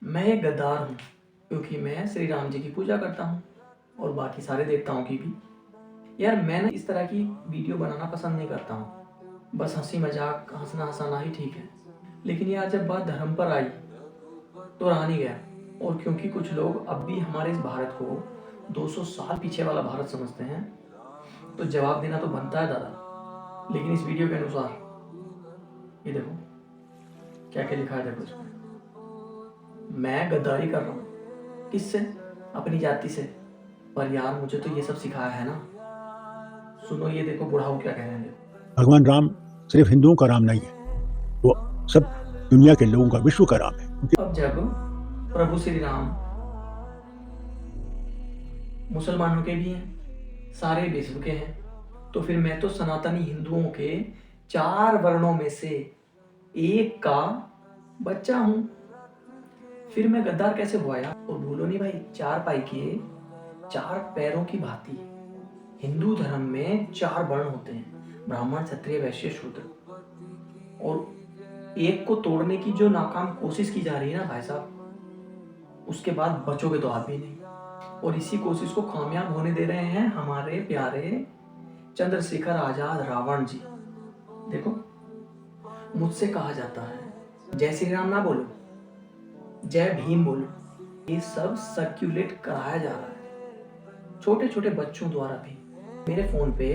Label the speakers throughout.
Speaker 1: मैं एक गद्दार हूँ क्योंकि मैं श्री राम जी की पूजा करता हूँ और बाकी सारे देवताओं की भी। यार मैं ना इस तरह की वीडियो बनाना पसंद नहीं करता हूँ, बस हंसी मजाक हंसना हंसाना ही ठीक है। लेकिन यार जब बात धर्म पर आई तो रहा नहीं गया। और क्योंकि कुछ लोग अब भी हमारे इस भारत को 200 साल पीछे वाला भारत समझते हैं, तो जवाब देना तो बनता है दादा। लेकिन इस वीडियो के अनुसार ये देखो क्या क्या लिखा है, देखो इसमें। मैं गद्दारी कर रहा हूँ, किससे? अपनी जाति से। पर यार मुझे तो ये सब सिखाया है ना। सुनो ये देखो बुढ़ाऊ क्या कह रहे हैं।
Speaker 2: भगवान राम सिर्फ हिंदुओं का राम नहीं है, वो सब दुनिया के लोगों का, विश्व का राम है।
Speaker 1: अब जब प्रभु श्री राम मुसलमानों के भी हैं, सारे विश्व के हैं, तो फिर मैं तो सनातनी हिंदुओं के 4 वर्णों में से एक का बच्चा हूं। फिर मैं गद्दार कैसे हुआ यार? और भूलो नहीं भाई, 4 पाई के 4 पैरों की भांति हिंदू धर्म में 4 वर्ण होते हैं, ब्राह्मण क्षत्रिय वैश्य शूद्र। और एक को तोड़ने की जो नाकाम कोशिश की जा रही है ना भाई साहब, उसके बाद बचोगे तो आप भी नहीं। और इसी कोशिश को कामयाब होने दे रहे हैं हमारे प्यारे चंद्रशेखर आजाद रावण जी। देखो मुझसे कहा जाता है जय श्री राम ना बोलो, जय भीम बोलो। ये सब सर्कुलेट कराया जा रहा है छोटे छोटे बच्चों द्वारा भी। मेरे फोन पे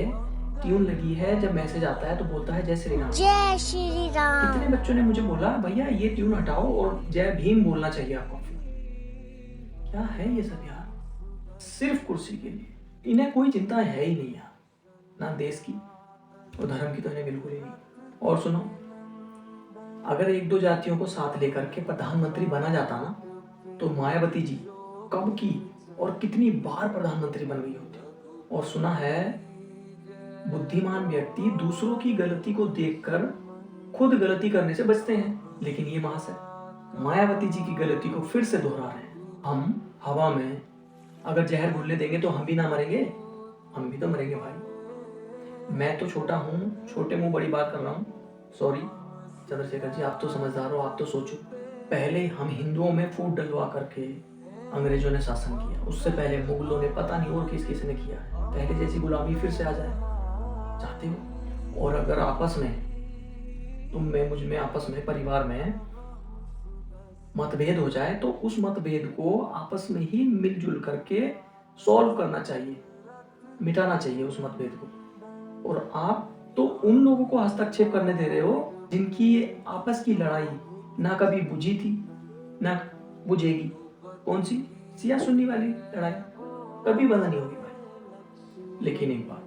Speaker 1: ट्यून लगी है, जब मैसेज आता है तो बोलता है जय श्री राम, जय श्री राम। कितने बच्चों ने मुझे बोला भैया ये ट्यून हटाओ और जय भीम बोलना चाहिए आपको। क्या है ये सब यार? सिर्फ कुर्सी के लिए। इन्हें कोई चिंता है ही नहीं यार, ना देश की और धर्म की तो इन्हें बिल्कुल ही नहीं। और सुनो, अगर 1-2 जातियों को साथ लेकर के प्रधानमंत्री बना जाता ना, तो मायावती जी कब की और कितनी बार प्रधानमंत्री बन गई होती। और सुना है बुद्धिमान व्यक्ति दूसरों की गलती को देखकर खुद गलती करने से बचते हैं, लेकिन ये महाशय मायावती जी की गलती को फिर से दोहरा रहे हैं। हम हवा में अगर जहर घुलने देंगे तो हम भी ना मरेंगे? हम भी तो मरेंगे भाई। मैं तो छोटा हूँ, छोटे मुंह बड़ी बात कर रहा हूँ। सॉरी चंद्रशेखर जी, आप तो समझदार हो, आप तो सोचो। पहले हम हिंदुओं में फूट डलवा करके अंग्रेजों ने शासन किया, उससे पहले मुगलों ने, पता नहीं और किस किस ने किया है। पहले जैसी गुलामी फिर से आ जाए चाहते हो? और अगर आपस में तुम में मुझ में आपस में परिवार में मतभेद हो जाए तो उस मतभेद को आपस में ही मिलजुल करके सॉल्व करना चाहिए, मिटाना चाहिए उस मतभेद को। और आप तो उन लोगों को हस्तक्षेप करने दे रहे हो जिनकी आपस की लड़ाई ना कभी बुझी थी ना बुझेगी। कौन सी? सिया सुन्नी वाली लड़ाई कभी बंद नहीं होगी भाई। लेकिन एक बात,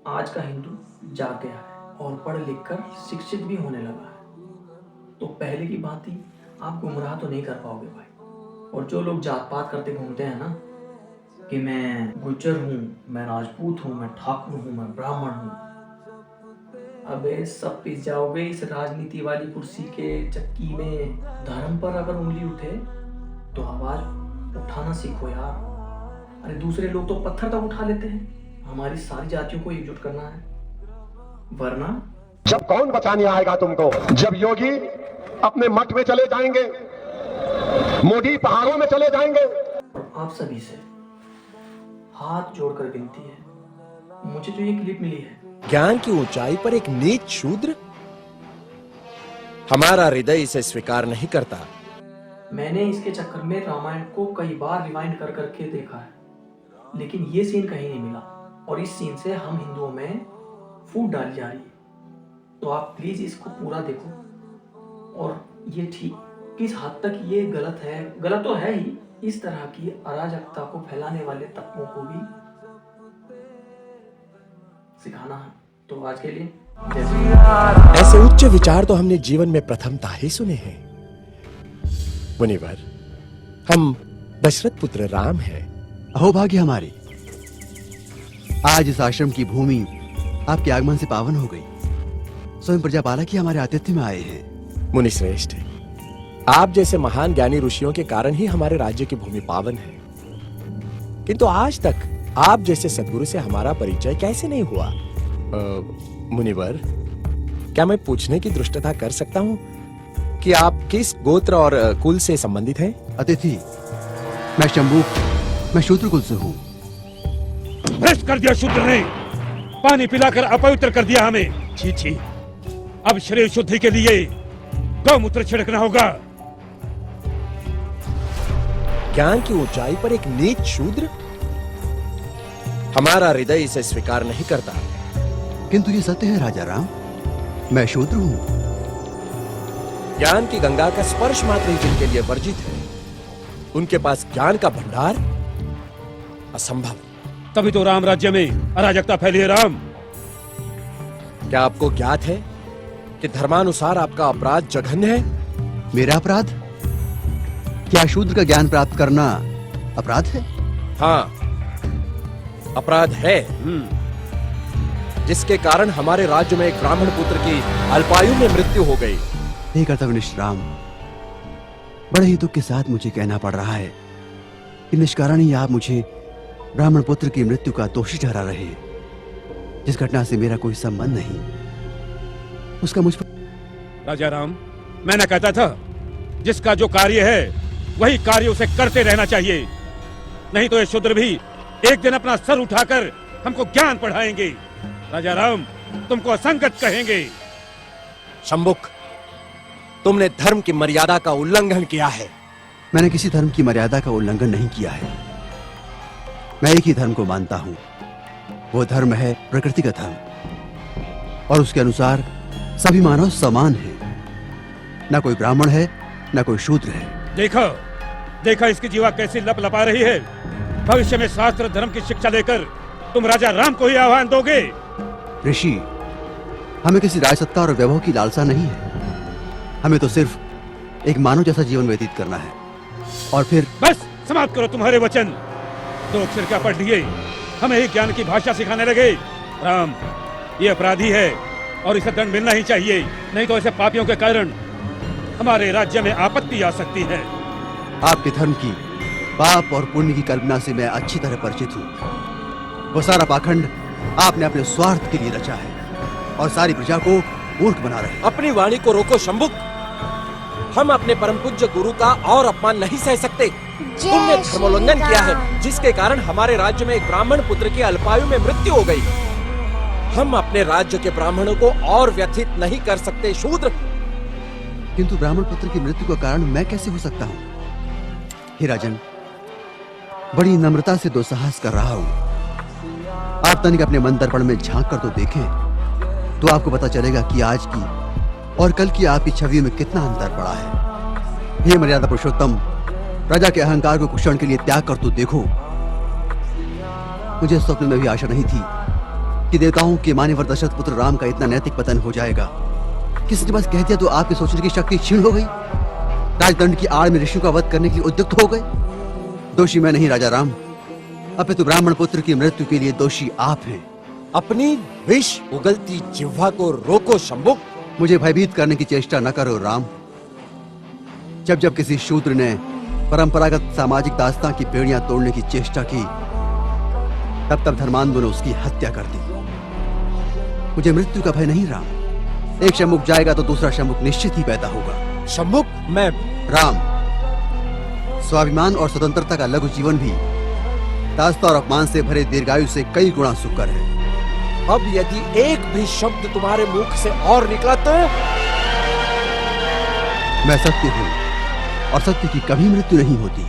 Speaker 1: आज का हिंदू जाग गया है और पढ़ लिख कर शिक्षित भी होने लगा है, तो पहले की बात ही आप गुमराह तो नहीं कर पाओगे भाई। और जो लोग जात पात करते घूमते हैं ना कि मैं गुज्जर हूँ, मैं राजपूत हूँ, मैं ठाकुर हूँ, मैं ब्राह्मण हूँ, अबे सब पिस जाओगे इस राजनीति वाली कुर्सी के चक्की में। धर्म पर अगर उंगली उठे तो आवाज उठाना सीखो यार। अरे दूसरे लोग तो पत्थर तक उठा लेते हैं, हमारी सारी जातियों को एकजुट करना है, वरना
Speaker 3: जब कौन बचाने आएगा तुमको? जब योगी अपने मठ में चले जाएंगे, मोदी पहाड़ों में चले जाएंगे।
Speaker 1: और आप सभी से हाथ जोड़कर विनती है, मुझे जो ये क्लिप मिली है,
Speaker 4: ज्ञान की ऊंचाई पर एक नीच शूद्र, हमारा हृदय इसे स्वीकार नहीं करता।
Speaker 1: मैंने इसके चक्कर में रामायण को कई बार रिवाइंड कर करके देखा है, लेकिन ये सीन कहीं नहीं मिला। और इस सीन से हम हिंदुओं में फूट डाली जा रही है। तो आप प्लीज इसको पूरा देखो। और ये ठीक किस हद तक ये गलत है, गलत तो है ही, इस तरह की अराजकता को फैलाने वाले तत्वों को भी सिखाना है। तो आज के लिए
Speaker 4: ऐसे उच्च विचार तो हमने जीवन में प्रथमतः ही सुने हैं। मुनिवर, हम दशरथ पुत्र राम हैं।
Speaker 5: अहो भाग्य हमारी, आज इस आश्रम की भूमि आपके आगमन से पावन हो गई। स्वयं प्रजापालक ही हमारे आतिथ्य में आए हैं।
Speaker 4: मुनि श्रेष्ठ, आप जैसे महान ज्ञानी ऋषियों के कारण ही हमारे राज्य की भूमि पावन है, किंतु आज तक आप जैसे सद्गुरु से हमारा परिचय कैसे नहीं हुआ? मुनिवर, क्या मैं पूछने की दृष्टता कर सकता हूं कि आप किस गोत्र और कुल से संबंधित हैं?
Speaker 5: अतिथि, मैं शंभू, मैं शूद्र कुल से हूँ।
Speaker 6: भ्रष्ट कर दिया शूद्र ने, पानी पिलाकर अपवित्र कर दिया हमें। छी छी, अब शरीर शुद्धि के लिए गौमूत्र छिड़कना होगा।
Speaker 4: ज्ञान की ऊंचाई पर एक नीच शूद्र? हमारा हृदय इसे स्वीकार नहीं करता।
Speaker 5: किंतु ये सत्य है राजा राम, मैं शूद्र हूँ।
Speaker 4: ज्ञान की गंगा का स्पर्श मात्र ही जिनके लिए वर्जित है, उनके पास ज्ञान का भंडार असंभव।
Speaker 6: तभी तो राम राज्य में अराजकता फैली है। राम,
Speaker 4: क्या आपको ज्ञात है कि धर्मानुसार आपका अपराध जघन्य है?
Speaker 5: मेरा अपराध? क्या शूद्र का ज्ञान प्राप्त करना अपराध है?
Speaker 4: हाँ, अपराध है, जिसके कारण हमारे राज्य में एक ब्राह्मण पुत्र की अल्पायु में मृत्यु हो गई।
Speaker 5: हे कर्तव्यनिष्ठ राम, बड़े ही दुख के साथ मुझे कहना पड़ रहा है कि निष्कारण ही आप मुझे ब्राह्मण पुत्र की मृत्यु का दोषी ठहरा रहे हैं, जिस घटना से मेरा कोई संबंध नहीं, उसका मुझ पर।
Speaker 6: राजा राम, मैं न कहता था जिसका जो कार्य है वही कार्य उसे करते रहना चाहिए, नहीं तो ये शूद्र भी एक दिन अपना सर उठाकर हमको ज्ञान पढ़ाएंगे। राजा राम, तुमको असंगत कहेंगे।
Speaker 4: शंभुक, तुमने धर्म की मर्यादा का उल्लंघन किया है।
Speaker 5: मैंने किसी धर्म की मर्यादा का उल्लंघन नहीं किया है। मैं एक ही धर्म को मानता हूं, वो धर्म है प्रकृति का धर्म, और उसके अनुसार सभी मानव समान हैं। ना कोई ब्राह्मण है, ना कोई शूद्र है।
Speaker 6: देखा देखा इसकी जीवा कैसी लप लपा रही है। भविष्य में शास्त्र धर्म की शिक्षा लेकर तुम राजा राम को ही आह्वान दोगे।
Speaker 5: ऋषि, हमें किसी राजसत्ता और वैभव की लालसा नहीं है। हमें तो सिर्फ एक मानव जैसा जीवन व्यतीत करना है, और फिर
Speaker 6: बस समाप्त करो तुम्हारे वचन। 2 अक्षर क्या पढ़ लिए, हमें ही ज्ञान की भाषा सिखाने लगे। राम, ये अपराधी है और इसे दंड मिलना ही चाहिए, नहीं तो ऐसे पापियों के कारण हमारे राज्य में आपत्ति आ सकती है।
Speaker 5: आपके धर्म की पाप और पुण्य की कल्पना से मैं अच्छी तरह परिचित हूँ। वो सारा पाखंड आपने अपने स्वार्थ के लिए रचा है और सारी प्रजा को मूर्ख बना रहे हैं।
Speaker 4: अपनी वाणी को रोको शंभुक। हम अपने परम पूज्य गुरु का और अपमान नहीं सह सकते। तुमने धर्मोल्लंघन किया है, जिसके कारण हमारे राज्य में एक ब्राह्मण पुत्र की अल्पायु में मृत्यु हो गई। हम अपने राज्य के ब्राह्मणों को और व्यथित नहीं कर सकते शूद्र।
Speaker 5: किंतु ब्राह्मण पुत्र की मृत्यु का कारण मैं कैसे हो सकता हूँ? हे राजन, बड़ी नम्रता से दुस्साहस कर रहा हूँ। आप तनिक अपने मन दर्पण में झांक कर तो देखें, तो आपको पता चलेगा कि आज की और कल की आपकी छवि में कितना अंतर पड़ा है। हे मर्यादा पुरुषोत्तम, राजा के अहंकार को कुछ क्षण के लिए त्याग कर तो देखो। मुझे स्वप्न में भी आशा नहीं थी कि देवताओं के मान्यवर दशरथ पुत्र राम का इतना नैतिक पतन हो जाएगा। किसी ने बस कह दिया तो आपके सोचने की शक्ति क्षीण हो गई। राजदंड की आड़ में ऋषियों का वध करने के लिए उद्युक्त हो गए। दोषी मैं नहीं राजा राम, अपितु ब्राह्मण पुत्र की मृत्यु के लिए दोषी आप हैं।
Speaker 4: अपनी विष उगलती जिह्वा को रोको शंभुक।
Speaker 5: मुझे भयभीत करने की चेष्टा न करो राम। जब जब किसी शूद्र ने परंपरागत सामाजिक दास्तां की बेड़ियां तोड़ने की चेष्टा की, तब तब धर्मांधों ने उसकी हत्या कर दी। मुझे मृत्यु का भय नहीं राम। एक शंभुक जाएगा तो दूसरा शंभुक निश्चित ही पैदा होगा।
Speaker 4: शंभुक, मैं
Speaker 5: राम, स्वाभिमान और स्वतंत्रता का लघु जीवन भी दास्ता और अपमान से भरे दीर्घायु से कई गुना सुकर है।
Speaker 4: अब यदि एक भी शब्द तुम्हारे मुख से और निकला तो
Speaker 5: मैं सत्य हूँ और सत्य की कभी मृत्यु नहीं होती।